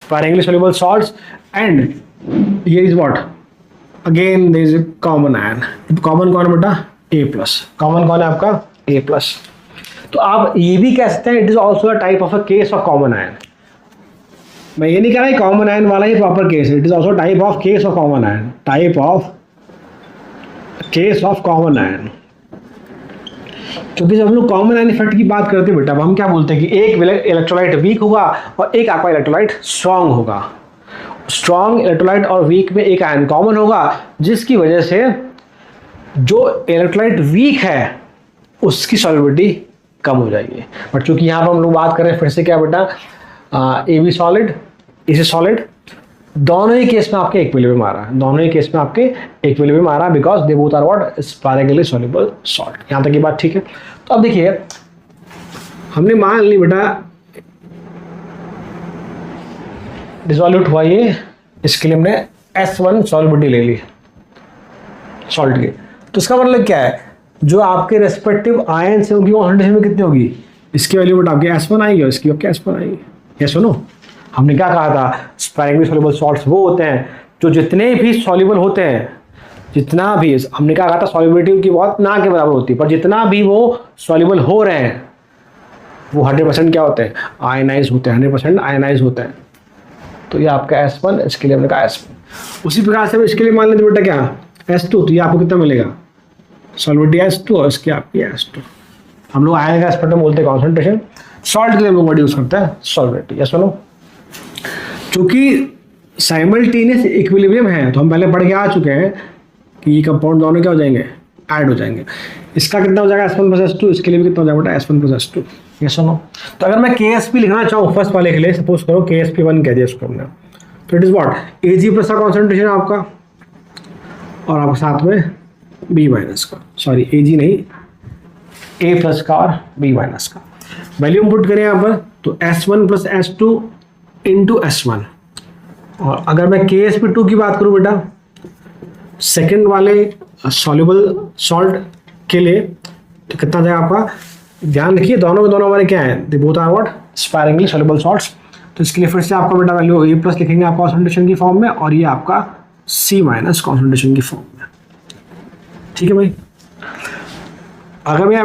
sparingly soluble salts, and here is what, again there is a common ion. Common कौन है बेटा? A+. Common कौन है आपका? A+. तो आप ये भी कह सकते हैं it is also a type of a case of common ion. मैं ये नहीं कह रहा कॉमन आयन वाला ही प्रॉपर केस है, it is also type of case of common ion, type of case of common ion. क्योंकि जब हम लोग कॉमन आयन इफेक्ट की बात करते हैं बेटा, अब हम क्या बोलते हैं कि एक इलेक्ट्रोलाइट वीक होगा और एक आपका इलेक्ट्रोलाइट स्ट्रांग होगा. स्ट्रांग इलेक्ट्रोलाइट और वीक में एक आयन कॉमन होगा, जिसकी वजह से जो इलेक्ट्रोलाइट वीक है उसकी सॉल्युबिलिटी कम हो जाएगी. बट चूंकि यहाँ पर हम लोग बात कर रहे हैं फिर से क्या बेटा, ए बी सॉलिड, इसे सॉलिड, दोनों ही केस में आपके इक्विलिब्रियम आ रहा है, दोनों ही केस में आपके इक्विलिब्रियम आ रहा है because they both are what, sparingly soluble salt. यहाँ तक की बात ठीक है. तो अब देखिए हमने मान ली बेटा डिसॉल्यूट हुआ ये, इसके लिए हमने S1 सॉल्युबिलिटी ले ली सॉल्ट की. तो इसका मतलब क्या है, जो आपके रेस्पेक्टिव आयन से उनकी कॉन्सेंट्रेशन में कितनी होगी, इसकी वैल्यू बेटा आपके S1 आएगी और इसकी आपके S1 आएगी. ये सुनो, हमने क्या कहा था, स्पायरेगली सॉल्युबल सॉल्ट्स वो होते हैं जो जितने भी सॉल्युबल होते हैं, जितना भी, हमने क्या कहा था सॉल्युबिलिटी की बहुत ना के बराबर होती है, पर जितना भी वो सॉल्युबल हो रहे हैं वो 100% क्या होते हैं, आयनाइज होते हैं, 100% आयनाइज होते हैं. तो ये आपका S1, इसके लिए हमने कहा S1. उसी प्रकार से इसके लिए मान लेते बेटा क्या, S2, तो ये आपको कितना मिलेगा, सॉल्युबिलिटी S2 और इसकी आपकी S2. हम लोग आयन का एस्पेक्ट में बोलते हैं कॉन्सेंट्रेशन, सॉल्ट के लिए हम लोग वर्ड यूज करते हैं सॉल्युबिलिटी. यस सुनो, चूंकि साइमल्टेनियस इक्विलिब्रियम है तो हम पहले पढ़ के आ चुके हैं कि ये कंपाउंड दोनों क्या हो जाएंगे, ऐड हो जाएंगे. इसका कितना हो जाएगा S1 + S2, इसके लिए भी कितना हो जाएगा बेटा S1 + S2. ये सुनो, तो अगर मैं KSP लिखना चाहूँ फर्स्ट वाले के लिए, सपोज करो KSP1 कह दिया इसको हमने, तो इट इज व्हाट, Ag+ का कॉन्सेंट्रेशन आपका और आपके साथ में B- का, सॉरी Ag नहीं, A+ का और B- का. वैल्यूम पुट करें यहाँ पर तो S1 + S2 × S1. और अगर मैं KSP2 की बात करूँ बेटा सेकेंड वाले सॉल्युबल सॉल्ट के लिए, तो कितना जाएगा आपका, ध्यान रखिए दोनों के दोनों हमारे क्या हैं, they both are what, sparingly soluble salts. तो इसके लिए फिर से आपका बेटा वैल्यू A+ लिखेंगे आपका कॉन्सेंट्रेशन की फॉर्म में, और ये आपका C- कॉन्सेंट्रेशन की फॉर्म में. ठीक है भाई. अगर मैं